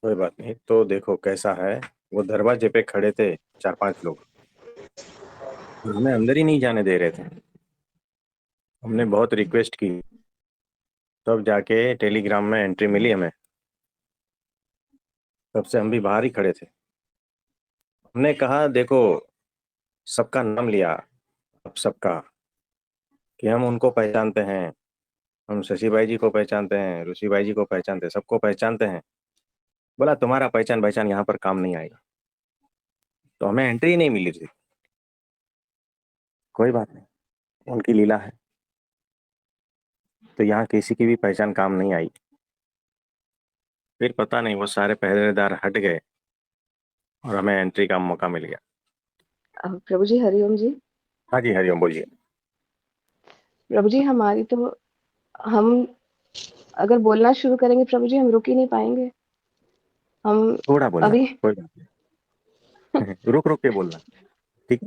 कोई बात नहीं। तो देखो कैसा है, वो दरवाजे पे खड़े थे 4-5 लोग, और हमें अंदर ही नहीं जाने दे रहे थे। हमने बहुत रिक्वेस्ट की, तब जाके टेलीग्राम में एंट्री मिली हमें। तब से हम भी बाहर ही खड़े थे। हमने कहा देखो, सबका नाम लिया, अब सबका, कि हम उनको पहचानते हैं। हम शशि भाई जी को पहचानते हैं, ऋषि भाई जी को पहचानते हैं, सबको पहचानते हैं। बोला तुम्हारा पहचान पहचान यहाँ पर काम नहीं आएगा। तो हमें एंट्री ही नहीं मिली थी। कोई बात नहीं, उनकी लीला है। तो यहाँ किसी की भी पहचान काम नहीं आई। फिर पता नहीं वो सारे पहरेदार हट गए और हमें एंट्री का मौका मिल गया। प्रभु जी हरिओम जी। हाँ जी, हरिओम बोलिए। प्रभु जी हमारी तो हम अगर बोलना शुरू करेंगे प्रभु जी हम रुक ही नहीं पाएंगे। हम थोड़ा बोलना, अभी कोई बात नहीं। रुक रुक के बोलना, ठीक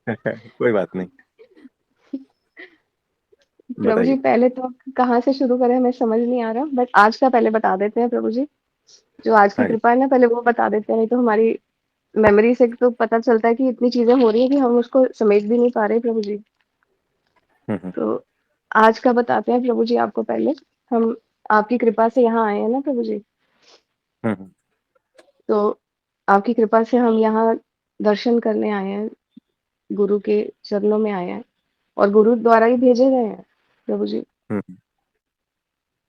है। कोई बात नहीं, प्रभु जी बताइए। पहले तो कहाँ से शुरू करें हमें समझ नहीं आ रहा, बट आज का पहले बता देते हैं प्रभु जी। जो आज की हाँ जी। कृपा है ना पहले वो बता देते हैं, नहीं तो हमारी मेमोरी से तो पता चलता है कि इतनी चीजें हो रही है कि हम उसको समेट भी नहीं पा रहे प्रभु जी। हम्म। तो आज का बताते हैं प्रभु जी आपको पहले। हम आपकी कृपा से यहाँ आए हैं ना प्रभु जी। हम्म। तो आपकी कृपा से हम यहाँ दर्शन करने आए हैं, गुरु के चरणों में आए हैं और गुरु द्वारा ही भेजे गए हैं प्रभु जी। हम्म।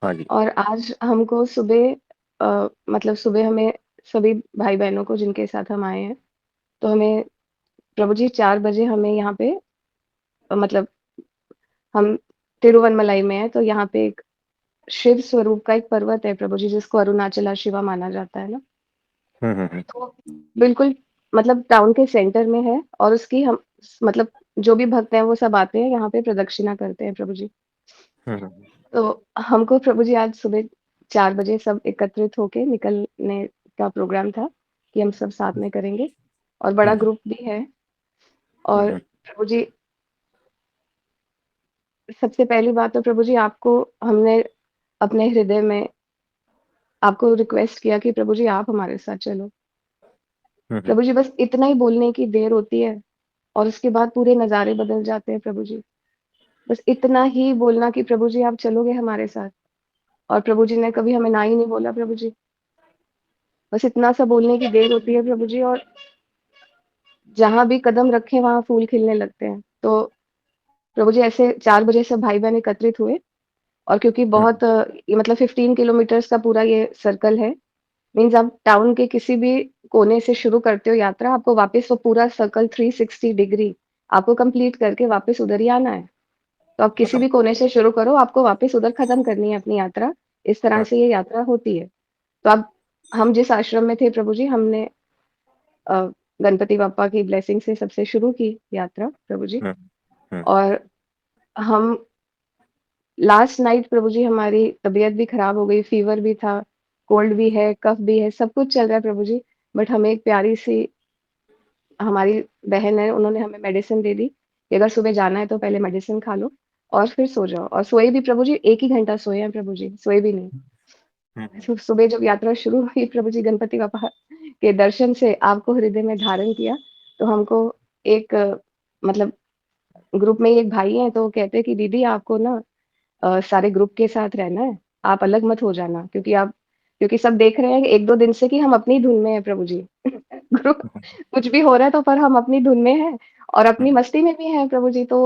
हाँ जी। और आज हमको सुबह मतलब सुबह हमें सभी भाई बहनों को जिनके साथ हम आए हैं, तो हमें प्रभु जी 4 बजे हमें यहाँ पे मतलब हम तिरुवनमलाई में है, तो यहाँ पे एक शिव स्वरूप का एक पर्वत है प्रभु जी, जिसको अरुणाचला शिवा माना जाता है ना। हम्म। तो बिल्कुल मतलब टाउन के सेंटर में है, और उसकी हम मतलब जो भी भक्त हैं वो सब आते हैं यहाँ पे प्रदक्षिणा करते हैं प्रभु जी। हम्म। तो हमको प्रभु जी आज सुबह 4 बजे सब एकत्रित होके निकलने का प्रोग्राम था कि हम सब साथ में करेंगे, और बड़ा हम्म। ग्रुप भी है। और हम्म। प्रभु जी सबसे पहली बात तो प्रभु जी आपको हमने अपने हृदय में आपको रिक्वेस्ट किया कि प्रभु जी आप हमारे साथ चलो। हम्म। प्रभु जी बस इतना ही बोलने की देर होती है और उसके बाद पूरे नज़ारे बदल जाते हैं प्रभु जी। बस इतना ही बोलना कि प्रभु जी आप चलोगे हमारे साथ, और प्रभु जी ने कभी हमें ना ही नहीं बोला प्रभु जी। बस इतना सा बोलने की देर होती है प्रभु जी, और जहाँ भी कदम रखे वहाँ फूल खिलने लगते हैं। तो प्रभु जी ऐसे 4 बजे सब भाई बहन एकत्रित हुए, और क्योंकि बहुत ये मतलब 15 किलोमीटर्स का पूरा ये सर्कल है, मीन्स आप टाउन के किसी भी कोने से शुरू करते हो यात्रा, आपको वापस वो पूरा सर्कल 360 डिग्री आपको कंप्लीट करके वापस उधर ही आना है। तो आप किसी भी कोने से शुरू करो, आपको वापस उधर खत्म करनी है अपनी यात्रा। इस तरह हाँ। से ये यात्रा होती है। तो आप हम जिस आश्रम में थे प्रभु जी, हमने अ, गणपति बापा की ब्लेसिंग से सबसे शुरू की यात्रा प्रभु जी। हम्म। हम्म। और हम लास्ट नाइट प्रभु जी हमारी तबीयत भी खराब हो गई, फीवर भी था, कोल्ड भी है, कफ भी है, सब कुछ चल रहा है प्रभु जी। बट हमें एक प्यारी सी हमारी बहन है, उन्होंने हमें मेडिसिन दे दी कि अगर सुबह जाना है तो पहले मेडिसिन खा लो और फिर सो जाओ। और सोए भी प्रभु जी, 1 ही घंटा सोए हैं प्रभु जी, सोए भी नहीं। हम्म। सुबह जब यात्रा शुरू हुई प्रभु जी, गणपति बापा के दर्शन से आपको हृदय में धारण किया, तो हमको एक मतलब ग्रुप में ही एक भाई हैं, तो वो कहते हैं कि दीदी आपको ना सारे ग्रुप के साथ रहना है, आप अलग मत हो जाना, क्योंकि सब देख रहे हैं 1-2 दिन से कि हम अपनी धुन में है प्रभु जी। ग्रुप कुछ भी हो रहा है तो पर हम अपनी धुन में हैं और अपनी हम्म। मस्ती में भी हैं प्रभु जी। तो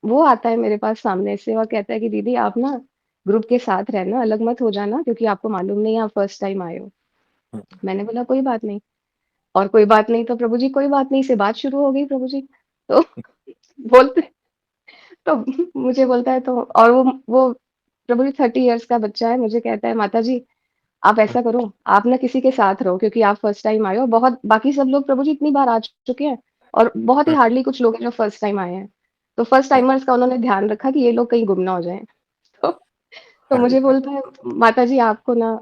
वो आता है मेरे पास सामने से और कहता है कि दीदी आप ना ग्रुप के साथ रहना, अलग मत हो जाना, क्योंकि आपको मालूम नहीं है आप फर्स्ट टाइम आए हो। मैंने बोला कोई बात नहीं, और कोई बात नहीं तो प्रभु जी कोई बात नहीं से बात शुरू हो गई प्रभु जी। तो बोलते तो मुझे बोलता है, तो और वो प्रभु जी 30 इयर्स का बच्चा है, मुझे कहता है माता जी आप ऐसा करो, आप ना किसी के साथ रहो, क्योंकि आप फर्स्ट टाइम आए हो। बहुत बाकी सब लोग प्रभु जी इतनी बार आ चुके हैं, और बहुत ही हार्डली कुछ लोग हैं जो फर्स्ट टाइम आए हैं। तो फर्स्ट टाइमर्स का उन्होंने ध्यान रखा कि ये लोग कहीं गुम ना हो जाएं। तो, तो हाँ जी। मुझे बोलता है माता जी आपको ना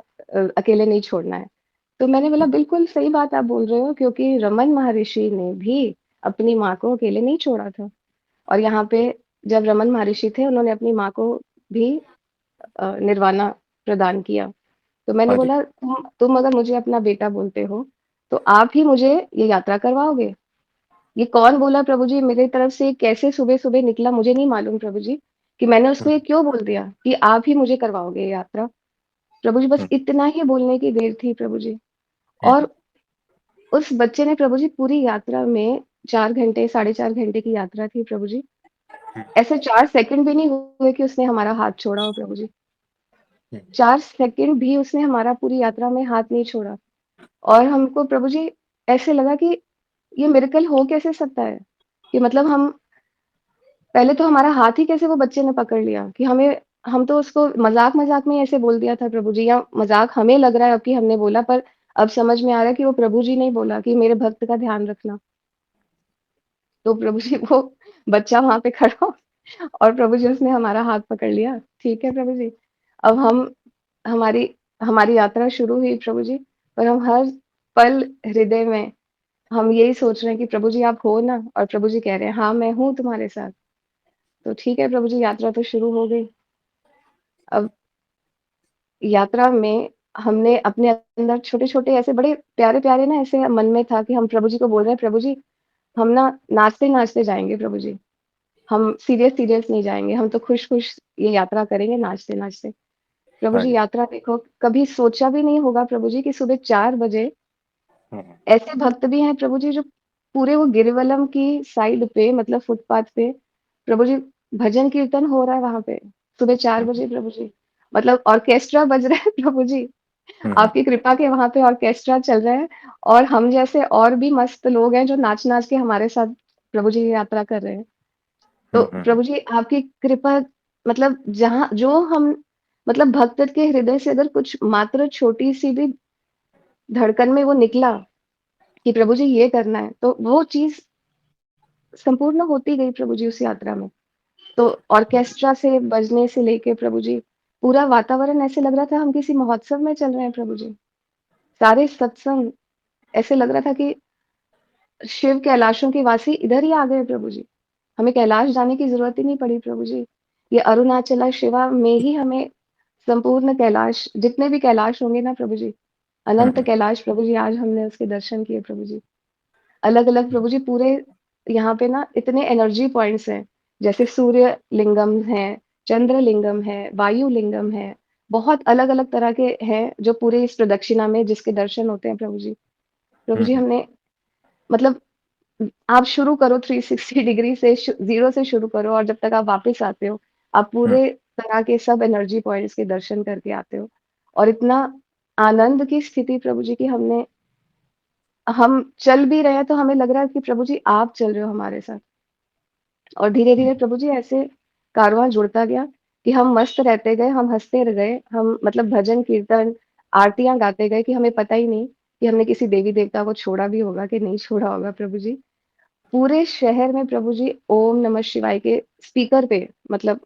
अकेले नहीं छोड़ना है। तो मैंने बोला बिल्कुल सही बात आप बोल रहे हो, क्योंकि रमन महर्षि ने भी अपनी माँ को अकेले नहीं छोड़ा था। और यहाँ पे जब रमन महर्षि थे, उन्होंने अपनी माँ को भी निर्वाणा प्रदान किया। तो मैंने हाँ जी। बोला, तुम अगर मुझे अपना बेटा बोलते हो, तो आप ही मुझे ये यात्रा करवाओगे? ये कौन बोला प्रभु जी मेरी तरफ से, कैसे सुबह-सुबह निकला मुझे नहीं मालूम प्रभु जी, कि मैंने उसको हम्म, ये क्यों बोल दिया कि आप ही मुझे करवाओगे ये यात्रा। प्रभु जी बस हम्म, इतना ही बोलने की देर थी प्रभु जी। हम्म, और उस बच्चे ने प्रभु जी पूरी यात्रा में 4 घंटे, साढ़े 4 घंटे की यात्रा थी प्रभु जी। ऐसे 4 सेकंड भी नहीं हुए कि उसने हमारा हाथ छोड़ा हो प्रभु जी। हम्म, 4 सेकंड भी उसने हमारा पूरी यात्रा में हाथ नहीं छोड़ा। और हमको प्रभु जी ऐसे लगा कि ये मिरेकल हो कैसे सकता है? कि मतलब हम पहले तो हमारा हाथ ही कैसे वो बच्चे ने पकड़ लिया कि हम तो उसको मज़ाक-मज़ाक में ऐसे बोल दिया था प्रभु जी, या मज़ाक हमें लग रहा है अब कि हमने बोला, पर अब समझ में आ रहा है कि वो प्रभु जी ने ही बोला कि मेरे भक्त का ध्यान रखना। तो प्रभु जी वो बच्चा वहाँ पे खड़ा हो और प्रभु जी उसने हमारा हाथ पकड़ लिया। ठीक है प्रभु जी। अब हम हमारी हमारी यात्रा शुरू हुई प्रभु जी, और हम हर पल हृदय में हम यही सोच रहे हैं कि प्रभु जी आप हो ना? और प्रभु जी कह रहे हैं, हाँ, मैं हूँ तुम्हारे साथ। तो ठीक है प्रभु जी, यात्रा तो शुरू हो गई। अब यात्रा में हमने अपने अंदर छोटे-छोटे ऐसे बड़े प्यारे-प्यारे ना ऐसे मन में था कि हम प्रभु जी को बोल रहे हैं, प्रभु जी हम ना नाचते-नाचते जाएँगे प्रभु जी। हम सीरियस-सीरियस नहीं जाएँगे, हम तो खुश-खुश ये यात्रा करेंगे नाचते-नाचते। प्रभु हाँ जी जी। यात्रा देखो, कभी सोचा भी नहीं होगा प्रभु जी कि सुबह 4 बजे हम्म, ऐसे भक्त भी हैं प्रभु जी जो पूरे वो गिरिवलम की साइड पे मतलब फुटपाथ पे प्रभु जी भजन कीर्तन हो रहा है वहाँ पे, सुबह 4 हम्म, बजे प्रभु जी। मतलब ऑर्केस्ट्रा बज रहा है प्रभु जी। हम्म, आपकी कृपा के वहाँ पे ऑर्केस्ट्रा चल रहा है, और हम जैसे और भी मस्त लोग हैं जो नाच-नाच के हमारे साथ प्रभु जी की यात्रा कर रहे हैं। तो हम्म, प्रभु जी आपकी कृपा, मतलब जहाँ जो हम मतलब भक्त के हृदय से अगर कुछ मात्र छोटी-सी भी धड़कन में वो निकला कि प्रभु जी ये करना है, तो वो चीज़ संपूर्ण होती गई प्रभु जी उस यात्रा में। तो ऑर्केस्ट्रा से बजने से लेके प्रभु जी, पूरा वातावरण ऐसे लग रहा था हम किसी महोत्सव में चल रहे हैं प्रभु जी। सारे सत्संग ऐसे लग रहा था कि शिव कैलाशों के वासी इधर ही आ गए प्रभु जी। हमें कैलाश जाने की ज़रूरत ही नहीं पड़ी प्रभु जी। ये अरुणाचला शिवा में ही हमें संपूर्ण कैलाश, जितने भी कैलाश होंगे ना प्रभु जी, अनंत हम्म, कैलाश प्रभु जी, आज हमने उसके दर्शन किए प्रभु जी। अलग-अलग प्रभु जी पूरे यहाँ पे ना इतने एनर्जी पॉइंट्स हैं, जैसे सूर्य लिंगम है, चंद्र लिंगम है, वायु लिंगम है, बहुत अलग-अलग तरह के हैं जो पूरे इस प्रदक्षिणा में जिसके दर्शन होते हैं प्रभु जी। प्रभु जी हम्म, हमने मतलब आप शुरू करो 360 डिग्री से, 0 से शुरू करो और जब तक आप वापस आते हो, आप हम्म, पूरे तरह के सब एनर्जी पॉइंट्स के दर्शन करके आते हो। और इतना आनंद की स्थिति प्रभु जी की हमने, हम चल भी रहे हैं तो हमें लग रहा है कि प्रभु जी आप चल रहे हो हमारे साथ। और धीरे-धीरे प्रभु जी ऐसे कारवां जुड़ता गया कि हम मस्त रहते गए, हम हँसते गए, हम मतलब भजन, कीर्तन, आरतियाँ गाते गए कि हमें पता ही नहीं कि हमने किसी देवी-देवता को छोड़ा भी होगा कि नहीं छोड़ा होगा प्रभु जी। पूरे शहर में प्रभु जी ओम नमः शिवाय के स्पीकर पे, मतलब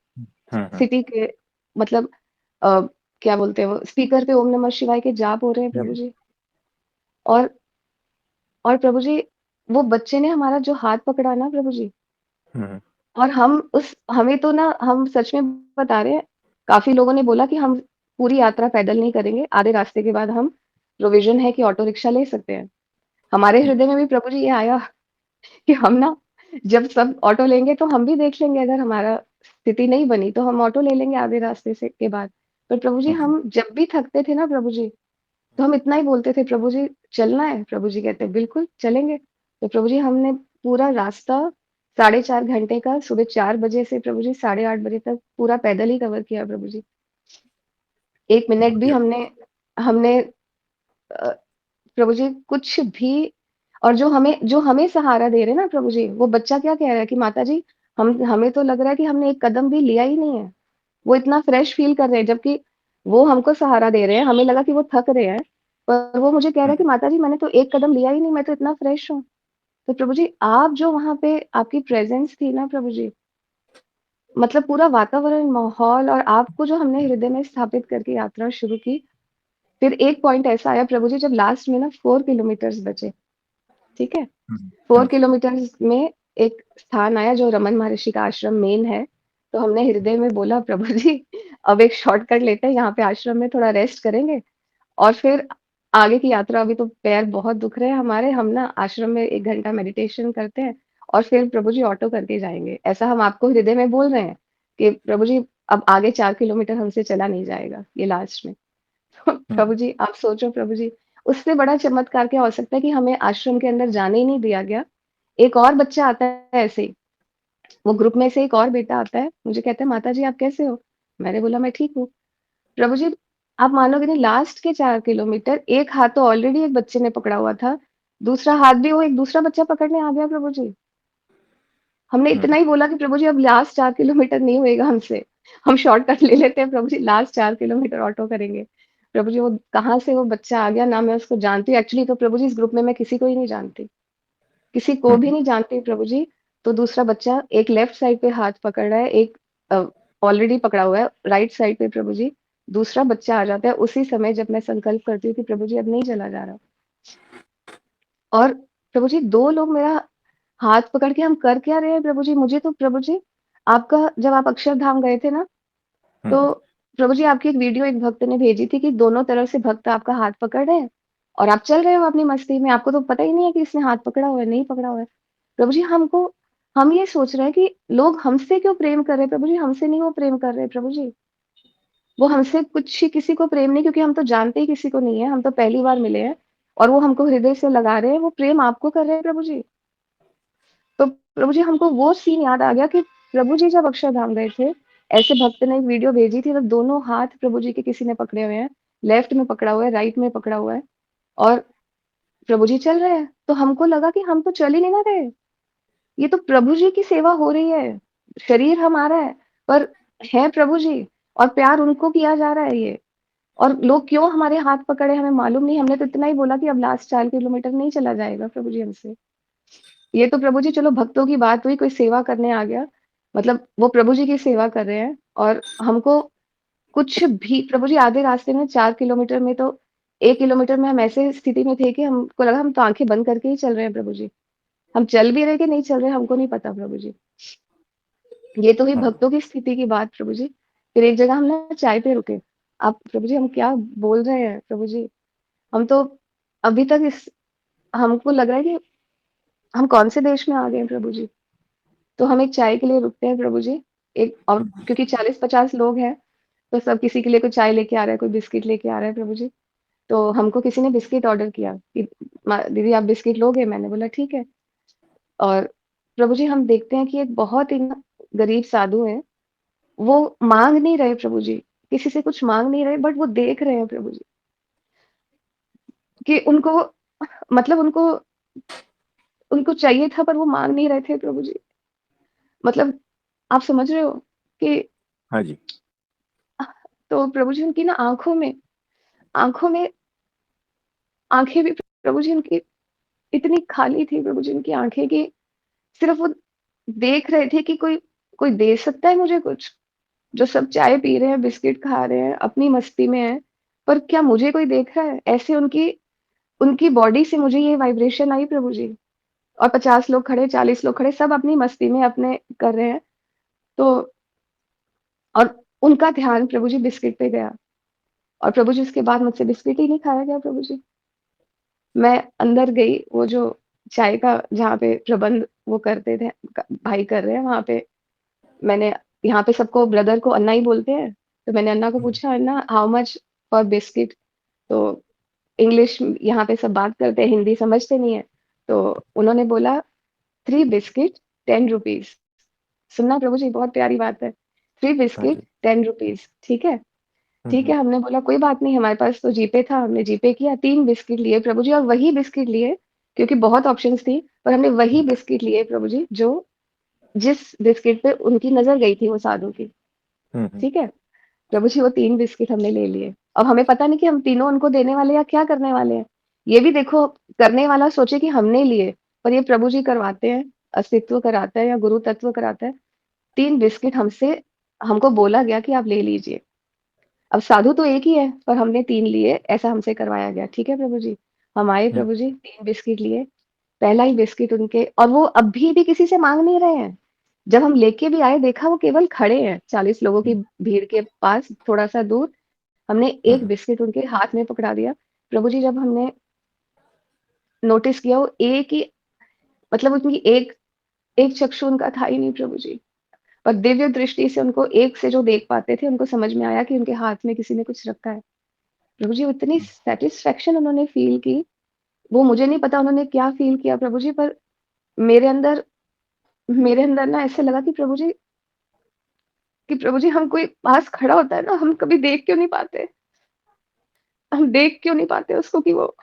हम्म, सिटी के मतलब अ, क्या बोलते हैं वो, स्पीकर पे ओम नमः शिवाय के जाप हो रहे हैं प्रभु हम्म, जी। और और प्रभु जी वो बच्चे ने हमारा जो हाथ पकड़ा ना प्रभु जी, हम्म, और हमें तो ना, हम सच में बता रहे हैं, काफ़ी लोगों ने बोला कि हम पूरी यात्रा पैदल नहीं करेंगे, आधे रास्ते के बाद हम प्रोविज़न है कि ऑटो रिक्शा ले सकते हैं। हमारे हृदय में भी प्रभु जी ये आया कि हम ना जब सब ऑटो लेंगे तो हम भी देख लेंगे, अगर हमारा स्थिति नहीं बनी तो हम ऑटो ले लेंगे आधे रास्ते से के बाद। पर प्रभु जी हम्म, हम जब भी थकते थे ना प्रभु जी, तो हम इतना ही बोलते थे, प्रभु जी चलना है? प्रभु जी कहते बिल्कुल चलेंगे। तो प्रभु जी हमने पूरा रास्ता साढ़े 4 घंटे का सुबह 4 बजे से प्रभु जी साढ़े 8 बजे तक पूरा पैदल ही कवर किया प्रभु जी। 1 मिनट भी बढ़िया। हमने हमने अ, प्रभु जी कुछ भी, और जो हमें सहारा दे रहे हैं ना प्रभु जी, वो बच्चा क्या कह रहा है कि माता जी हम हमें तो लग रहा है कि हमने एक कदम भी लिया ही नहीं है। वो इतना फ्रेश फ़ील कर रहे हैं, जबकि वो हमको सहारा दे रहे हैं, हमें लगा कि वो थक रहे हैं, पर वो मुझे कह रहा है कि हम्म, माता जी मैंने तो एक कदम लिया ही नहीं, मैं तो इतना फ्रेश हूँ। तो प्रभु जी आप जो वहाँ पे आपकी प्रेज़ेंस थी ना प्रभु जी, मतलब पूरा वातावरण, माहौल, और आपको जो हमने हृदय में स्थापित करके यात्रा शुरू की, फिर एक पॉइंट ऐसा आया प्रभु जी जब लास्ट में ना 4 किलोमीटर्स बचे, ठीक है? हम्म, 4 हम्म, किलोमीटर्स में एक स्थान आया जो रमन महर्षि का आश्रम मेन है। तो हमने हृदय में बोला, प्रभु जी अब एक शॉर्टकट लेते हैं, यहाँ पे आश्रम में थोड़ा रेस्ट करेंगे और फिर आगे की यात्रा, अभी तो पैर बहुत दुख रहे हैं हमारे, हम ना आश्रम में 1 घंटा मेडिटेशन करते हैं और फिर प्रभु जी ऑटो करके जाएँगे। ऐसा हम आपको हृदय में बोल रहे हैं कि प्रभु जी अब आगे 4 किलोमीटर हमसे चला नहीं जाएगा, ये लास्ट में। हम्म। प्रभु जी आप सोचो प्रभु जी, उससे बड़ा चमत्कार क्या हो सकता है कि हमें आश्रम के अंदर जाने ही नहीं दिया गया। एक और बच्चा आता है ऐसे ही, वो ग्रुप में से एक और बेटा आता है, मुझे कहता है माताजी आप कैसे हो? मैंने बोला मैं ठीक हूँ। प्रभु जी, आप मानोगे नहीं, लास्ट के 4 किलोमीटर एक हाथ तो ऑलरेडी एक बच्चे ने पकड़ा हुआ था, दूसरा हाथ भी वो एक दूसरा बच्चा पकड़ने आ गया प्रभु जी। हमने हम्म। इतना ही बोला कि प्रभु जी अब लास्ट 4 किलोमीटर नहीं होएगा हमसे, हम शॉर्टकट ले लेते हैं प्रभु जी, लास्ट 4 किलोमीटर ऑटो करेंगे। प्रभु जी वो कहाँ से वो बच्चा आ गया, ना मैं उसको जानती हूँ, एक्चुअली तो प्रभु जी इस ग्रुप में मैं किसी को ही नहीं जानती, किसी को भी हम्म। नहीं जानती प्रभु जी। तो दूसरा बच्चा एक लेफ्ट साइड पे हाथ पकड़ रहा है, एक ऑलरेडी पकड़ा हुआ है राइट साइड पे प्रभु जी। दूसरा बच्चा आ जाता है उसी समय जब मैं संकल्प करती हूँ कि प्रभु जी अब नहीं चला जा रहा। और प्रभु जी 2 लोग मेरा हाथ पकड़ के हम कर क्या रहे हैं प्रभु जी? मुझे तो प्रभु जी आपका, जब आप अक्षरधाम गए थे ना, तो हम्म। प्रभु जी आपकी एक वीडियो एक भक्त ने भेजी थी कि दोनों तरफ से भक्त आपका हाथ पकड़ रहे हैं और आप चल रहे हो अपनी मस्ती में, आपको तो पता ही नहीं है कि इसने हाथ पकड़ा हुआ है, नहीं पकड़ा हुआ है। प्रभु जी हम ये सोच रहे हैं कि लोग हमसे क्यों प्रेम कर रहे हैं प्रभु जी? हमसे नहीं वो प्रेम कर रहे प्रभु जी। वो हमसे कुछ ही किसी को प्रेम नहीं, क्योंकि हम तो जानते ही किसी को नहीं है, हम तो पहली बार मिले हैं और वो हमको हृदय से लगा रहे हैं, वो प्रेम आपको कर रहे हैं प्रभु जी। तो प्रभु जी हमको वो सीन याद आ गया कि प्रभु जी जब अक्षरधाम गए थे, ऐसे भक्त ने एक वीडियो भेजी थी, तो दोनों हाथ प्रभु जी के किसी ने पकड़े हुए हैं, लेफ्ट में पकड़ा हुआ है, राइट में पकड़ा हुआ है और प्रभु जी चल रहे हैं। तो हमको लगा कि हम तो चल ही नहीं ना रहे, ये तो प्रभु जी की सेवा हो रही है, शरीर हमारा है, पर है प्रभु जी और प्यार उनको किया जा रहा है ये। और लोग क्यों हमारे हाथ पकड़े हमें मालूम नहीं, हमने तो इतना ही बोला कि अब लास्ट 4 किलोमीटर नहीं चला जाएगा प्रभु जी हमसे। ये तो प्रभु जी चलो भक्तों की बात हुई, कोई सेवा करने आ गया, मतलब वो प्रभु जी की सेवा कर रहे हैं और हमको कुछ भी प्रभु जी आधे रास्ते में 4 किलोमीटर में तो 1 किलोमीटर में हम ऐसे स्थिति में थे कि हमको लगा हम तो आँखें बंद करके ही चल रहे हैं प्रभु जी। हम चल भी रहे कि नहीं चल रहे हमको नहीं पता प्रभु जी। ये तो हुई हम्म। भक्तों की स्थिति की बात प्रभु जी। फिर एक जगह हम ना चाय पे रुके। आप प्रभु जी हम क्या बोल रहे हैं प्रभु जी? हम तो अभी तक इस हमको लग रहा है कि हम कौन से देश में आ गए हैं प्रभु जी। तो हम एक चाय के लिए रुकते हैं प्रभु जी। एक और क्योंकि 40-50 लोग हैं, तो सब किसी के लिए कोई चाय लेके आ रहा है, कोई बिस्किट लेके आ रहा है प्रभु जी। तो हमको किसी ने बिस्किट ऑर्डर किया कि दीदी आप बिस्किट लोगे? मैंने बोला ठीक है। और प्रभु जी हम देखते हैं कि एक बहुत ही ना गरीब साधु है, वो माँग नहीं रहे प्रभु जी, किसी से कुछ माँग नहीं रहे, बट वो देख रहे हैं प्रभु जी, कि उनको मतलब उनको उनको चाहिए था पर वो माँग नहीं रहे थे प्रभु जी। मतलब आप समझ रहे हो कि हाँ जी। तो प्रभु जी उनकी ना आँखों में आँखें भी प्रभु जी उनकी इतनी खाली थी प्रभु जी उनकी आँखें, कि सिर्फ़ वो देख रहे थे कि कोई कोई दे सकता है मुझे कुछ? जो सब चाय पी रहे हैं, बिस्किट खा रहे हैं, अपनी मस्ती में हैं, पर क्या मुझे कोई देख रहा है? ऐसे उनकी उनकी बॉडी से मुझे ये वाइब्रेशन आई प्रभु जी। और 50 लोग खड़े, 40 लोग खड़े, सब अपनी मस्ती में अपने कर रहे हैं। तो और उनका ध्यान प्रभु जी बिस्किट पे गया और प्रभु जी उसके बाद मुझसे बिस्किट ही नहीं खाया गया प्रभु जी। मैं अंदर गई, वो जो चाय का जहाँ पे प्रबंध वो करते थे भाई कर रहे हैं वहाँ पे, मैंने यहाँ पे सबको ब्रदर को अन्ना ही बोलते हैं, तो मैंने अन्ना को हम्म। पूछा अन्ना हाउ मच फॉर बिस्किट? तो इंग्लिश यहाँ पे सब बात करते हैं, हिंदी समझते नहीं है। तो उन्होंने बोला 3 बिस्किट 10 रुपीज़। सुनना प्रभु जी बहुत प्यारी बात है। 3 हाँ बिस्किट जी। 10 रुपीज़ ठीक है? ठीक हम्म। है, हमने बोला कोई बात नहीं, हमारे पास तो जीपे था, हमने जीपे किया, 3 बिस्किट लिए प्रभु जी और वही बिस्किट लिए, क्योंकि बहुत ऑप्शंस थी, पर हमने वही बिस्किट लिए प्रभु जी, जो जिस बिस्किट पे उनकी नज़र गई थी वो साधु की, हम्म। ठीक है? प्रभु जी वो 3 बिस्किट हमने ले लिए। अब हमें पता नहीं कि हम तीनों उनको देने वाले हैं या क्या करने वाले हैं। ये भी देखो, करने वाला सोचे कि हमने लिए, पर ये प्रभु जी करवाते हैं, अस्तित्व कराता है या गुरु तत्व कराता है। 3 बिस्किट हमको बोला गया कि आप ले लीजिए। अब साधु तो एक ही है, पर हमने 3 लिए, ऐसा हमसे करवाया गया। ठीक है प्रभु जी। हम आए हम्म। प्रभु जी, 3 बिस्किट लिए, पहला ही बिस्किट उनके, और वो अभी भी किसी से माँग नहीं रहे हैं। जब हम लेके भी आए देखा वो केवल खड़े हैं 40 लोगों की हम्म। भीड़ के पास थोड़ा-सा दूर, हमने एक हम्म, बिस्किट उनके हाथ में पकड़ा दिया। प्रभु जी जब हमने नोटिस किया वो एक ही मतलब उनकी एक एक चक्षु उनका था ही नहीं प्रभु जी। और दिव्य दृष्टि से उनको एक से जो देख पाते थे, उनको समझ में आया कि उनके हाथ में किसी ने कुछ रखा है। प्रभु जी इतनी सैटिस्फैक्शन उन्होंने फ़ील की, वो मुझे नहीं पता उन्होंने क्या फ़ील किया प्रभु जी, पर मेरे अंदर मेरे अंदर ना ऐसे लगा कि प्रभु जी हम कोई पास खड़ा होता है ना, हम कभी देख क्यों नहीं पाते? हम देख क्यों नहीं पाते उसको कि वो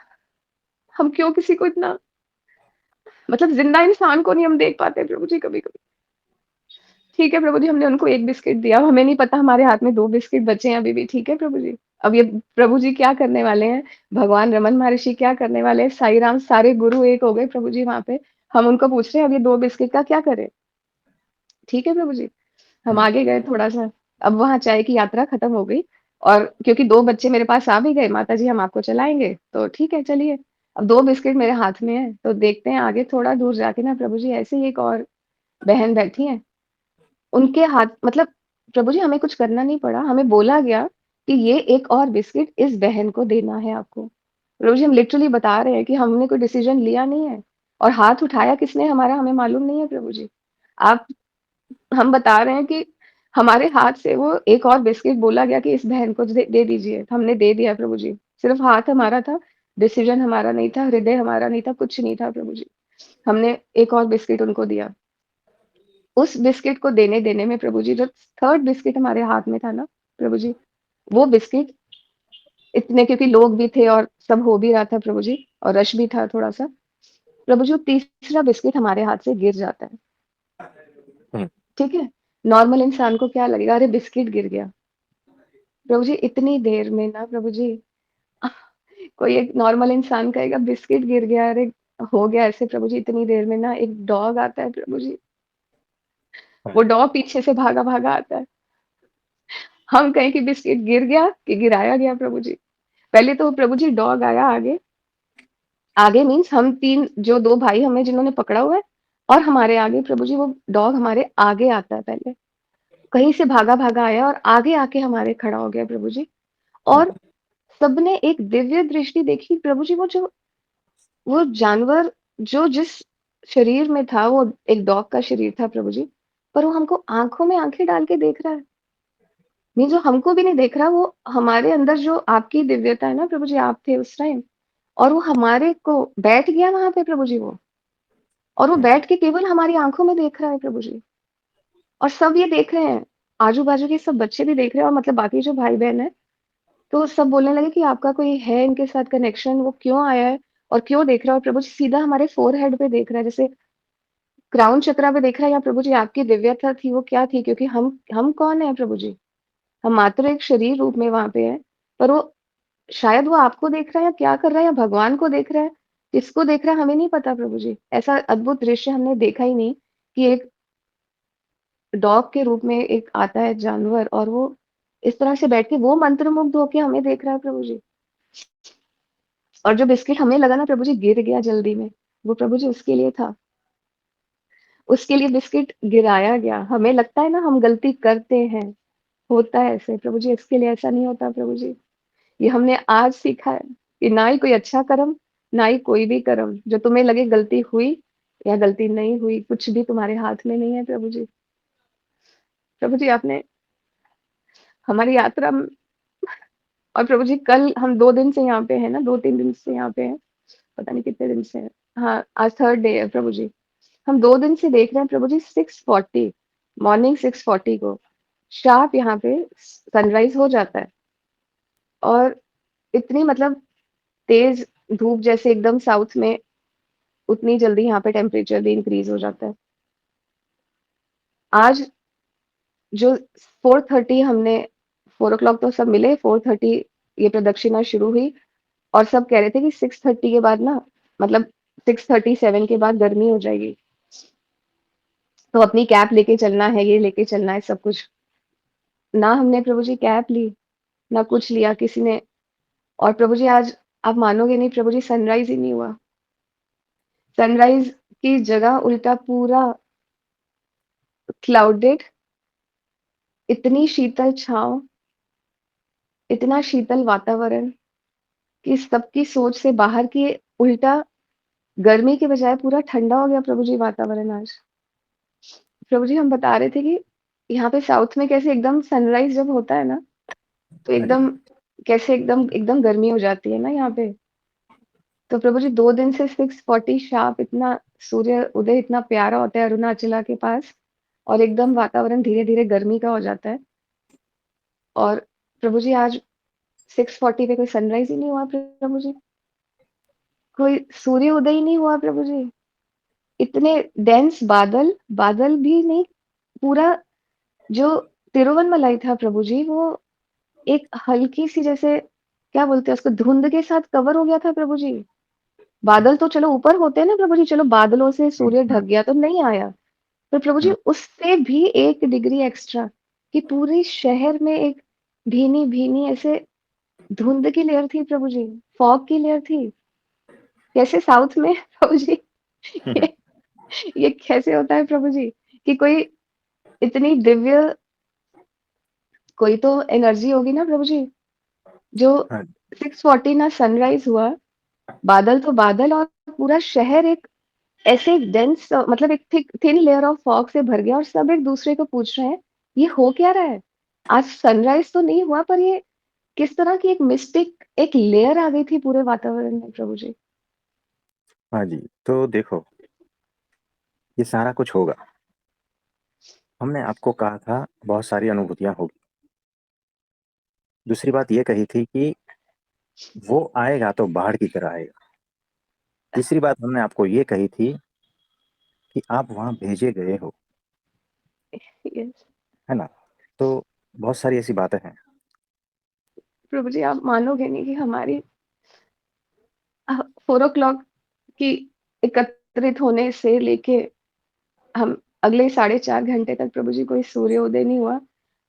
हम क्यों किसी को इतना मतलब ज़िंदा इंसान को नहीं हम देख पाते प्रभु जी कभी-कभी। ठीक है प्रभु जी, हमने उनको 1 बिस्किट दिया, अब हमें नहीं पता हमारे हाथ में 2 बिस्किट बचे हैं अभी भी, ठीक है प्रभु जी। अब ये प्रभु जी क्या करने वाले हैं, भगवान रमन महर्षि क्या करने वाले हैं, साईं राम सारे गुरु एक हो गए प्रभु जी वहाँ पे। हम उनको पूछ रहे हैं अब ये 2 बिस्किट का क्या करें? ठीक है प्रभु जी। हम हम्म, आगे गए थोड़ा-सा, अब वहाँ चाय की यात्रा खत्म हो गई और क्योंकि 2 बच्चे मेरे पास आ भी गए, माताजी हम आपको चलाएँगे, तो ठीक है चलिए। अब 2 बिस्किट मेरे हाथ में है, तो देखते हैं आगे थोड़ा दूर जाके ना प्रभु जी ऐसे ही एक और बहन बैठी हैं। उनके हाथ मतलब प्रभु जी हमें कुछ करना नहीं पड़ा, हमें बोला गया कि ये एक और बिस्किट इस बहन को देना है आपको। प्रभु जी हम लिटरली बता रहे हैं कि हमने कोई डिसीज़न लिया नहीं है और हाथ उठाया किसने हमारा हमें मालूम नहीं है प्रभु जी। आप हम बता रहे हैं कि हमारे हाथ से वो एक और बिस्किट बोला गया कि इस बहन को दे दीजिए, हमने दे दिया प्रभु जी। सिर्फ़ हाथ हमारा था, डिसीज़न हमारा नहीं था, हृदय हमारा नहीं था, कुछ नहीं था प्रभु जी। हमने एक और बिस्किट उनको दिया। उस बिस्किट को देने-देने में प्रभु जी जो 3rd बिस्किट हमारे हाथ में था ना, प्रभु जी, वो बिस्किट इतने क्योंकि लोग भी थे और सब हो भी रहा था प्रभु जी और रश भी था थोड़ा-सा। प्रभु जी, वो तीसरा बिस्किट हमारे हाथ से गिर जाता है, हम्म, ठीक है? नॉर्मल इंसान को क्या लगेगा, अरे बिस्किट गिर गया। प्रभु जी इतनी देर में ना प्रभु जी कोई एक नॉर्मल इंसान कहेगा बिस्किट गिर गया, अरे हो गया ऐसे प्रभु जी इतनी देर में ना एक डॉग आता है प्रभु जी, वो डॉग पीछे से भागा-भागा आता है। हम कहें कि बिस्किट गिर गया कि गिराया गया प्रभु जी। पहले तो प्रभु जी डॉग आया आगे, आगे मीन्स हम 3 जो 2 भाई हमें जिन्होंने पकड़ा हुआ है और हमारे आगे प्रभु जी वो डॉग हमारे आगे आता है पहले। कहीं से भागा-भागा आया और आगे आके हमारे खड़ा हो गया प्रभु जी और सबने एक दिव्य दृष्टि देखी प्रभु जी वो जानवर जो जिस शरीर में था वो एक डॉग का शरीर था प्रभु जी, पर वो हमको आँखों में आँखें डाल के देख रहा है। नहीं जो हमको भी नहीं देख रहा वो हमारे अंदर जो आपकी दिव्यता है ना प्रभु जी आप थे उस टाइम और वो हमारे को बैठ गया वहाँ पे प्रभु जी वो और वो बैठ के केवल हमारी आँखों में देख रहा है प्रभु जी और सब ये देख रहे हैं। आजू-बाजू के सब बच्चे भी देख रहे हैं और मतलब बाकी जो भाई-बहन हैं, तो सब बोलने लगे कि आपका कोई है इनके साथ कनेक्शन, वो क्यों आया है और क्यों देख रहा है और प्रभु जी सीधा हमारे फ़ोरहेड पे देख रहा है, जैसे क्राउन चक्रा पे देख रहा है या प्रभु जी आपकी दिव्यता थी वो क्या थी? क्योंकि हम कौन है प्रभु जी? हम मात्र एक शरीर रूप में वहाँ पे हैं, पर वो शायद वो आपको देख रहा है या क्या कर रहा है या भगवान को देख रहा है, किसको देख रहा है हमें नहीं पता प्रभु जी। ऐसा अद्भुत दृश्य हमने देखा ही नहीं कि एक डॉग के रूप में एक आता है जानवर और वो इस तरह से बैठ के वो मंत्रमुग्ध होके हमें देख रहा है प्रभु जी। और जो बिस्किट हमें लगा ना प्रभु जी गिर गया जल्दी में, वो प्रभु जी उसके लिए था। उसके लिए बिस्किट गिराया गया। हमें लगता है ना हम गलती करते हैं, होता है ऐसे प्रभु जी इसके लिए ऐसा नहीं होता प्रभु जी। ये हमने आज सीखा है कि ना ही कोई अच्छा कर्म, ना ही कोई भी कर्म जो तुम्हें लगे गलती हुई या गलती नहीं हुई, कुछ भी तुम्हारे हाथ में नहीं है प्रभु जी। प्रभु जी आपने हमारी यात्रा में और प्रभु जी कल हम 2 दिन से यहाँ पे हैं ना, 2-3 दिन से यहाँ पे हैं, पता नहीं कितने दिन से हैं। हाँ, आज 3rd डे है प्रभु जी। हम 2 दिन से देख रहे हैं प्रभु जी 6:40 मॉर्निंग 6:40 को शार्प यहाँ पे सनराइज़ हो जाता है और इतनी मतलब तेज़ धूप जैसे एकदम साउथ में उतनी जल्दी यहाँ पे टेम्परेचर भी इंक्रीज़ हो जाता है। आज जो 4:30 हमने 4 o'clock तो सब मिले, 4:30 ये प्रदक्षिणा शुरू हुई और सब कह रहे थे कि 6:30 के बाद ना मतलब 6:37 के बाद गर्मी हो जाएगी। तो अपनी कैप लेके चलना है, ये लेके चलना है सब कुछ। ना हमने प्रभु जी कैप ली, ना कुछ लिया किसी ने और प्रभु जी आज आप मानोगे नहीं प्रभु जी सनराइज़ ही नहीं हुआ। सनराइज़ की जगह उल्टा पूरा क्लाउडेड, इतनी शीतल छाँव, इतना शीतल वातावरण कि सबकी सोच से बाहर की उल्टा गर्मी के बजाय पूरा ठंडा हो गया प्रभु जी वातावरण आज। प्रभु जी हम बता रहे थे कि यहाँ पे साउथ में कैसे एकदम सनराइज जब होता है ना, तो हाँ जी। एकदम कैसे एकदम एकदम गर्मी हो जाती है ना यहाँ पे। तो प्रभु जी 2 दिन से 6:40 शार्प इतना सूर्य उदय इतना प्यारा होता है अरुणाचला के पास, और एकदम वातावरण धीरे धीरे गर्मी का हो जाता है। और प्रभु जी आज 6:40 पे कोई सनराइज ही नहीं हुआ प्रभु जी, कोई सूर्य उदय ही नहीं हुआ प्रभु जी। इतने डेंस बादल, बादल भी नहीं, पूरा जो तिरुवनमलाई था प्रभु जी, वो एक हल्की सी जैसे क्या बोलते हैं उसको, धुंध के साथ कवर हो गया था प्रभु जी। बादल तो चलो ऊपर होते हैं ना प्रभु जी, चलो बादलों से सूर्य ढक हम्म। गया तो नहीं आया, पर प्रभु जी हम्म। उससे भी 1 डिग्री एक्स्ट्रा, कि पूरे शहर में एक भीनी भीनी ऐसे धुंध की लेयर थी प्रभु जी, फॉग की लेयर थी। कैसे साउथ में प्रभु जी, हम्म। ये ये कैसे होता है प्रभु जी कि कोई इतनी दिव्य, कोई तो एनर्जी होगी ना प्रभु जी, जो हाँ। 6:40 ना सनराइज हुआ, बादल तो बादल, और पूरा शहर एक ऐसे डेंस मतलब एक thick thin layer of fog से भर गया, और सब एक दूसरे को पूछ रहे हैं ये हो क्या रहा है। आज सनराइज तो नहीं हुआ, पर ये किस तरह की एक मिस्टिक एक लेयर आ गई थी पूरे वातावरण में प्रभु जी। हाँ जी। तो देखो, ये सारा कुछ होगा, हमने आपको कहा था बहुत सारी अनुभूतियां होगी। दूसरी बात ये कही थी कि वो आएगा तो बाढ़ की तरह आएगा। तीसरी बात हमने आपको ये कही थी कि आप वहां भेजे गए हो, यस है ना। तो बहुत सारी ऐसी बातें हैं। प्रभु जी, आप मानोगे नहीं कि हमारी 4 o'clock की एकत्रित होने से लेके हम अगले 4.5 घंटे तक प्रभु जी कोई सूर्योदय नहीं हुआ।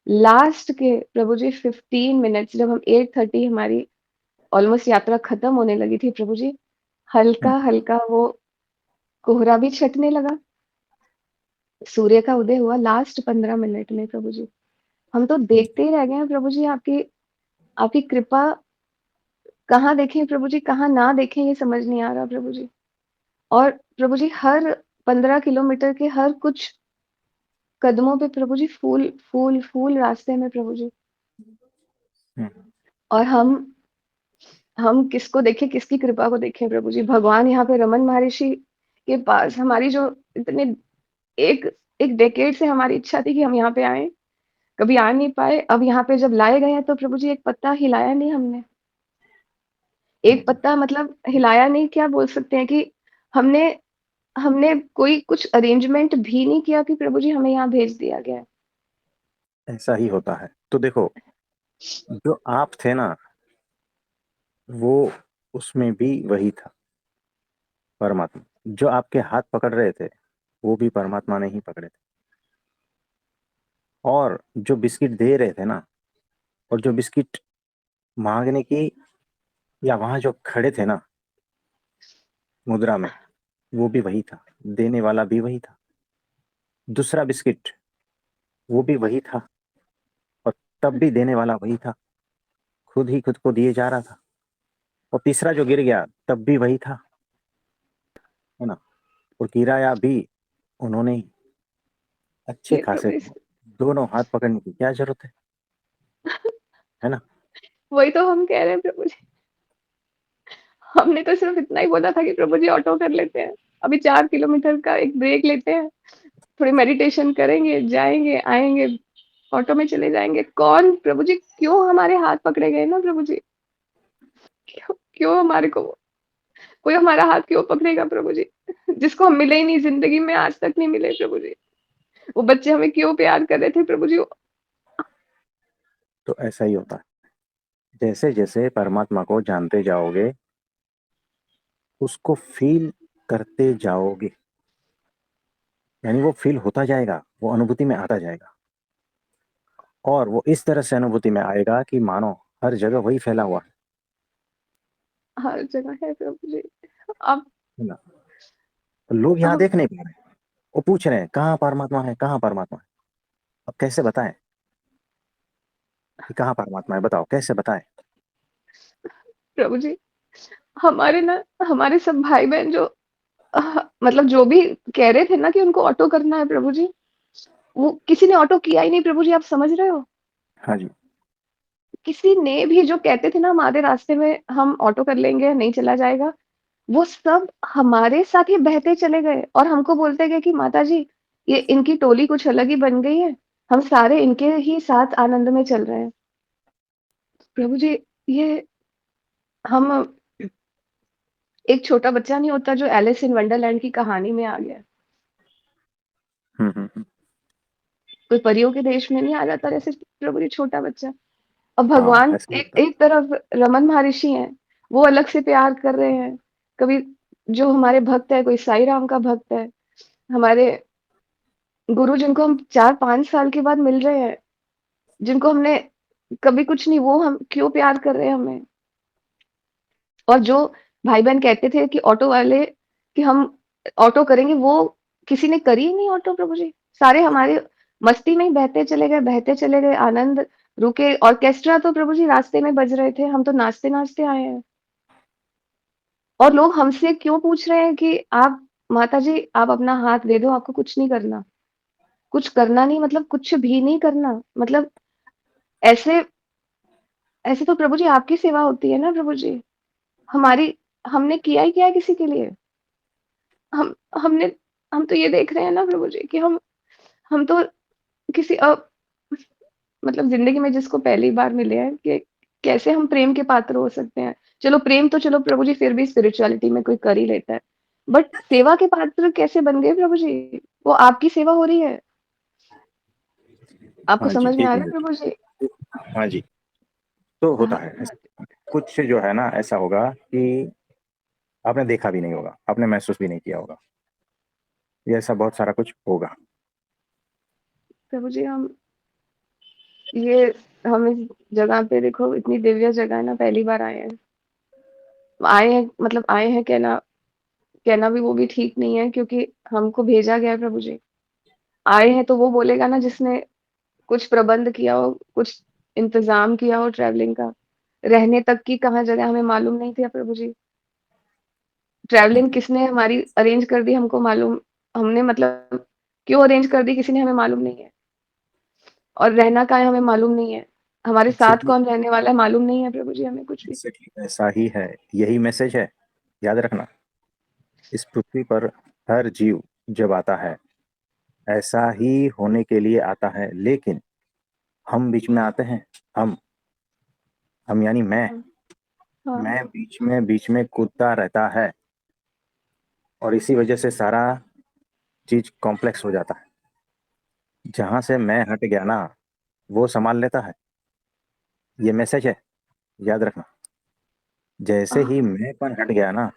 लास्ट के प्रभु जी 15 मिनट्स जब हम 8:30 हमारी ऑलमोस्ट यात्रा खत्म होने लगी थी प्रभु जी, हम्म। हल्का हल्का वो कोहरा भी छटने लगा, सूर्य का उदय हुआ लास्ट 15 मिनट में प्रभु जी। हम तो देखते ही रह गए हैं प्रभु जी, आपकी आपकी कृपा कहाँ देखें प्रभु जी, कहाँ ना देखें ये समझ नहीं आ रहा प्रभु जी। और प्रभु जी हर 15 किलोमीटर के हर कुछ कदमों पे प्रभु जी फूल फूल फूल रास्ते में प्रभु जी। हम्म। और हम किसको देखें, किसकी कृपा को देखें प्रभु जी। भगवान यहाँ पे रमन महर्षि के पास हमारी जो इतने एक एक डेकेड से हमारी इच्छा थी कि हम यहाँ पे आए, कभी आ नहीं पाए, अब यहाँ पे जब लाए गए हैं तो प्रभु जी एक पत्ता हिलाया नहीं हमने। एक पत्ता मतलब हिलाया नहीं, क्या बोल सकते हैं कि हमने हमने कोई कुछ अरेंजमेंट भी नहीं किया कि प्रभु जी हमें यहाँ भेज दिया गया है। ऐसा ही होता है। तो देखो, जो आप थे ना, वो उसमें भी वही था, परमात्मा। जो आपके हाथ पकड़ रहे थे, वो भी परमात्मा ने ही पकड़े थे। और जो बिस्किट दे रहे थे ना, और जो बिस्किट मांगने की, या वहां जो खड़े थे ना मुद्रा में, वो भी वही था। देने वाला भी वही था। दूसरा बिस्किट, वो भी वही था, और तब भी देने वाला वही था। खुद ही खुद को दिए जा रहा था। और तीसरा जो गिर गया, तब भी वही था, है ना। और किराया भी उन्होंने ही। अच्छे ये खासे प्रभु थे। जी, दोनों हाथ पकड़ने की क्या जरूरत है ना। वही तो हम कह रहे हैं प्रभु जी। हमने तो सिर्फ इतना ही बोला था कि प्रभु जी ऑटो कर लेते हैं, अभी 4 किलोमीटर का एक ब्रेक लेते हैं, थोड़ी मेडिटेशन करेंगे, जाएंगे आएंगे, ऑटो में चले जाएंगे। कौन प्रभु जी, क्यों हमारे हाथ पकड़े गए ना प्रभु जी, क्यों क्यों हमारे को कोई हमारा हाथ क्यों पकड़ेगा प्रभु जी, जिसको हम मिले ही नहीं, जिंदगी में आज तक नहीं मिले प्रभु जी। वो बच्चे हमें क्यों प्यार कर रहे थे प्रभु जी। तो ऐसा ही होता है। जैसे जैसे परमात्मा को जानते जाओगे, उसको फील करते जाओगे, यानी वो फील होता जाएगा, वो अनुभूति में आता जाएगा। और वो इस तरह से अनुभूति में आएगा कि मानो हर जगह वही फैला हुआ हर जगह है प्रभु जी। आप है ना। तो लोग यहाँ आप देख नहीं पा रहे। वो पूछ रहे हैं कहाँ परमात्मा है, कहाँ परमात्मा है। अब कैसे बताएं। कि कहाँ परमात्मा है, बताओ कैसे बताएं। प्रभु जी, हमारे ना हमारे सब भाई-बहन जो मतलब जो भी कह रहे थे ना कि उनको ऑटो करना है प्रभु जी, वो किसी ने ऑटो किया ही नहीं प्रभु जी, आप समझ रहे हो? हाँ जी। किसी ने भी जो कहते थे ना हम आधे रास्ते में हम ऑटो कर लेंगे, नहीं चला जाएगा, वो सब हमारे साथ ही बहते चले गए और हमको बोलते गए कि माता जी, ये इनकी टोली कुछ अलग ही बन गई है, हम सारे इनके ही साथ आनंद में चल रहे हैं। प्रभु जी, ये हम एक छोटा बच्चा नहीं होता जो एलिस इन वंडरलैंड की कहानी में आ गया। हम्म। कोई परियों के देश में नहीं आ जाता जैसे प्रभु जी छोटा बच्चा। अब हाँ भगवान ऐसा ही एक होता एक तरफ रमन महर्षि हैं, वो अलग से प्यार कर रहे हैं। कभी जो हमारे भक्त है, कोई साईं राम का भक्त है, हमारे गुरु जिनको हम 4-5 साल के बाद मिल रहे हैं, जिनको हमने कभी कुछ नहीं, वो हम क्यों प्यार कर रहे हैं हमें? और जो भाई-बहन कहते थे कि ऑटो वाले कि हम ऑटो करेंगे, वो किसी ने करी ही नहीं ऑटो प्रभु जी। सारे हमारे मस्ती में ही बहते चले गए, आनंद रुके। ऑर्केस्ट्रा तो प्रभु जी रास्ते में बज रहे थे, हम तो नाचते-नाचते आए हैं। और लोग हमसे क्यों पूछ रहे हैं कि आप माता जी आप अपना हाथ दे दो, आपको कुछ नहीं करना। कुछ करना नहीं मतलब कुछ भी नहीं करना। मतलब ऐसे ऐसे तो प्रभु जी आपकी सेवा होती है ना प्रभु जी। हमारी हमने किया ही क्या है किसी के लिए? हम हमने हम तो ये देख रहे हैं ना प्रभु जी कि हम तो किसी मतलब ज़िंदगी में जिसको पहली बार मिले हैं कि कैसे हम प्रेम के पात्र हो सकते हैं। चलो प्रेम तो चलो प्रभु जी फिर भी स्पिरिचुअलिटी में कोई कर ही लेता है। बट सेवा के पात्र कैसे बन गए प्रभु जी? वो आपकी सेवा हो रही है। आपको हाँ जी, समझ में एक आ रहा है मिनट। प्रभु जी? हाँ जी। तो होता हाँ, है कुछ जो है ना, ऐसा होगा कि आपने देखा भी नहीं होगा, आपने महसूस भी नहीं किया होगा, ये ऐसा बहुत सारा कुछ होगा। प्रभु जी ये हम इस जगह पे देखो इतनी दिव्य जगह है ना पहली बार आए हैं। आए हैं मतलब आए हैं कहना कहना भी वो भी ठीक नहीं है क्योंकि हमको भेजा गया है प्रभु जी। आए हैं तो वो बोलेगा ना जिसने कुछ प्रबंध किया हो, कुछ इंतज़ाम किया हो ट्रैवलिंग का। रहने तक की कहाँ जगह हमें मालूम नहीं थी प्रभु जी। ट्रैवलिंग हम्म। किसने हमारी अरेंज कर दी हमको मालूम हमने मतलब क्यों अरेंज कर दी किसी ने हमें मालूम नहीं है। और रहना कहाँ है हमें मालूम नहीं है। हमारे साथ एग्जैक्टली। कौन रहने वाला है मालूम नहीं है प्रभु जी हमें कुछ भी। एग्जैक्टली ऐसा ही है, यही मैसेज है, याद रखना। इस पृथ्वी पर हर जीव जब आता है, ऐसा ही होने के लिए आता है, लेकिन हम बीच में आते हैं। हम हम यानी मैं हाँ, हाँ, मैं बीच में कूदता रहता है, और इसी वजह से सारा चीज कॉम्प्लेक्स हो जाता है। जहां से मैं हट गया ना, वो संभाल लेता है। ये मैसेज है, याद रखना। जैसे हाँ, ही मैंपन हट गया ना,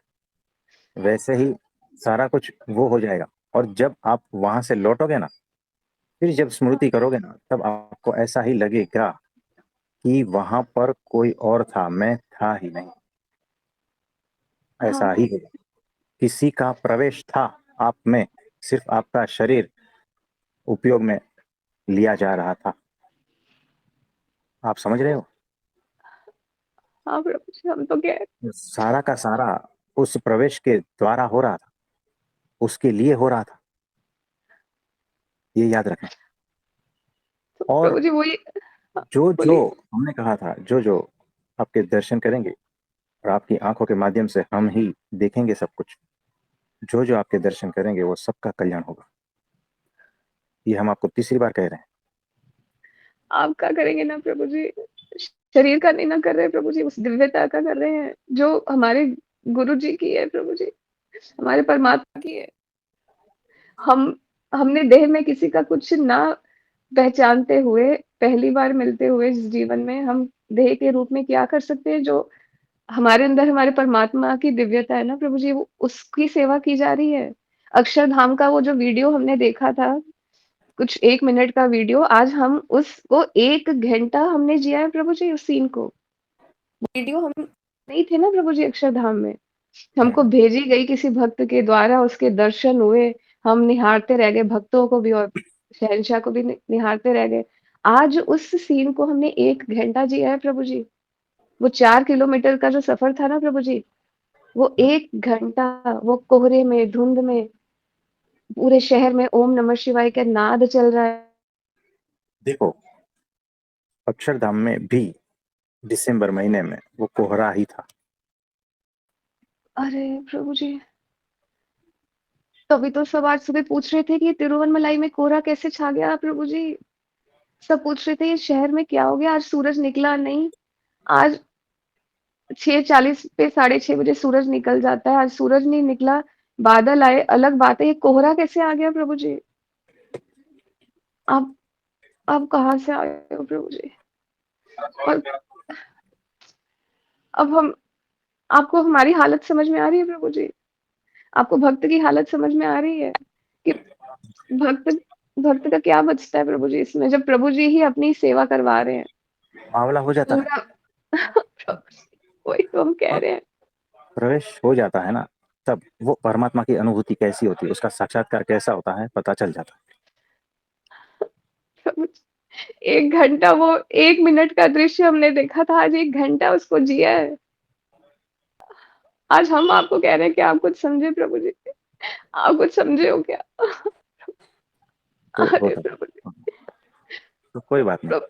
वैसे ही सारा कुछ वो हो जाएगा। और जब आप वहां से लौटोगे ना, फिर जब हाँ, स्मृति करोगे ना, तब आपको ऐसा ही लगेगा कि वहां पर कोई और था, मैं था ही नहीं। ऐसा हाँ, ही है। किसी का प्रवेश था आप में, सिर्फ आपका शरीर उपयोग में लिया जा रहा था। आप समझ रहे हो? हाँ प्रभु जी हम तो कह सारा का सारा उस प्रवेश के द्वारा हो रहा था, उसके लिए हो रहा था। ये याद रखना। तो और प्रभु जी वही हाँ, जो जो बोलिए। हमने कहा था, जो जो आपके दर्शन करेंगे, और आपकी आंखों के माध्यम से हम ही देखेंगे सब कुछ, जो जो आपके दर्शन करेंगे वो सबका कल्याण होगा। ये हम आपको तीसरी बार कह रहे हैं। आप क्या करेंगे ना प्रभु जी, शरीर का नहीं ना कर रहे हैं प्रभु जी, उस दिव्यता का कर रहे हैं, जो हमारे गुरु जी की है प्रभु जी, हमारे परमात्मा की है। हम हमने देह में किसी का कुछ ना पहचानते हुए, पहली बार मिलते हुए इस जीवन में हम देह के रूप में क्या कर सकते हैं जो हमारे अंदर हमारे परमात्मा की दिव्यता है ना प्रभु जी, वो उसकी सेवा की जा रही है। अक्षरधाम का वो जो वीडियो हमने देखा था, कुछ 1 मिनट का वीडियो, आज हम उसको 1 घंटा हमने जिया है प्रभु जी उस सीन को। वीडियो हम नहीं थे ना प्रभु जी अक्षरधाम में। हमको हम्म। भेजी गई किसी भक्त के द्वारा, उसके दर्शन हुए, हम निहारते रह गए, भक्तों को भी और शहंशाह को भी निहारते रह गए। आज उस सीन को हमने 1 घंटा जिया है प्रभु जी। वो 4 किलोमीटर का जो सफ़र था ना प्रभु जी, वो 1 घंटा वो कोहरे में, धुंध में, पूरे शहर में ओम नमः शिवाय का नाद चल रहा है। देखो, अक्षरधाम में भी दिसंबर महीने में वो कोहरा ही था। अरे प्रभु जी, तभी तो सब आज सुबह पूछ रहे थे कि तिरुवनमलाई में कोहरा कैसे छा गया प्रभु जी। सब पूछ रहे थे ये शहर में क्या हो गया, आज सूरज निकला नहीं। आज 6:40 पे 6:30 बजे सूरज निकल जाता है, आज सूरज नहीं निकला, बादल आए अलग बात है, ये कोहरा कैसे आ गया प्रभु जी। आप आप कहाँ से आए हो प्रभु जी। और अब हम आपको हमारी हालत समझ में आ रही है प्रभु जी। आपको भक्त की हालत समझ में आ रही है कि भक्त भक्त का क्या बचता है प्रभु जी इसमें, जब प्रभु जी ही अपनी सेवा करवा रहे हैं मावला हो जाता है। पूरा। प्रभु जी, वही तो हम कह और रहे हैं प्रवेश हो जाता है ना, तब वो परमात्मा की अनुभूति कैसी होती है, उसका साक्षात्कार कैसा होता है, पता चल जाता प्रभु जी। 1 घंटा वो 1 मिनट का दृश्य हमने देखा था, आज 1 घंटा उसको जिया है। आज हम आपको कह रहे हैं कि आप कुछ समझे प्रभु जी। आप कुछ समझे हो क्या? है। तो अरे होता प्रभु जी, है। तो कोई बात नहीं। प्रभु।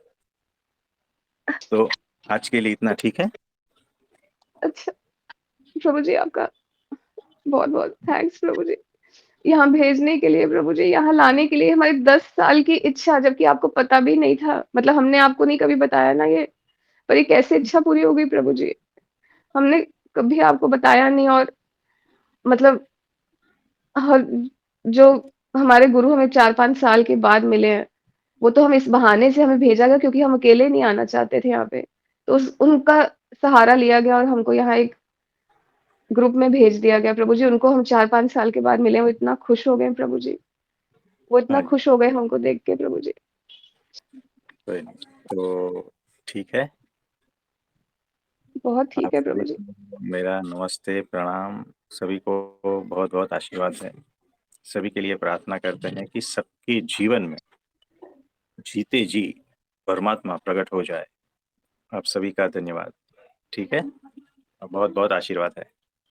तो आज के लिए इतना ठीक है। अच्छा, प्रभु जी आपका बहुत-बहुत थैंक्स प्रभु जी। यहाँ भेजने के लिए प्रभु जी, यहाँ लाने के लिए हमारी 10 साल की इच्छा, जबकि आपको पता भी नहीं था। मतलब हमने आपको नहीं कभी बताया ना ये, पर ये कैसे इच्छा पूरी हो गई प्रभु जी। हमने कभी आपको बताया नहीं, और मतलब ह जो हमारे गुरु हमें 4-5 साल के बाद मिले हैं, वो तो हम इस बहाने से हमें भेजा गया क्योंकि हम अकेले नहीं आना चाहते थे यहाँ पे। तो उस उनका सहारा लिया गया और हमको यहाँ एक ग्रुप में भेज दिया गया प्रभु जी। उनको हम 4-5 साल के बाद मिले, वो इतना खुश हो गए प्रभु जी। वो इतना हाँ जी, खुश हो गए हमको देख के प्रभु जी। कोई नहीं। तो ठीक है। बहुत ठीक आप है सभी प्रभु जी। को मेरा नमस्ते, प्रणाम। सभी को बहुत बहुत आशीर्वाद है। सभी के लिए प्रार्थना करते हैं कि सबके जीवन में जीते जी परमात्मा प्रकट हो जाए। आप सभी का धन्यवाद। ठीक है, बहुत बहुत आशीर्वाद है।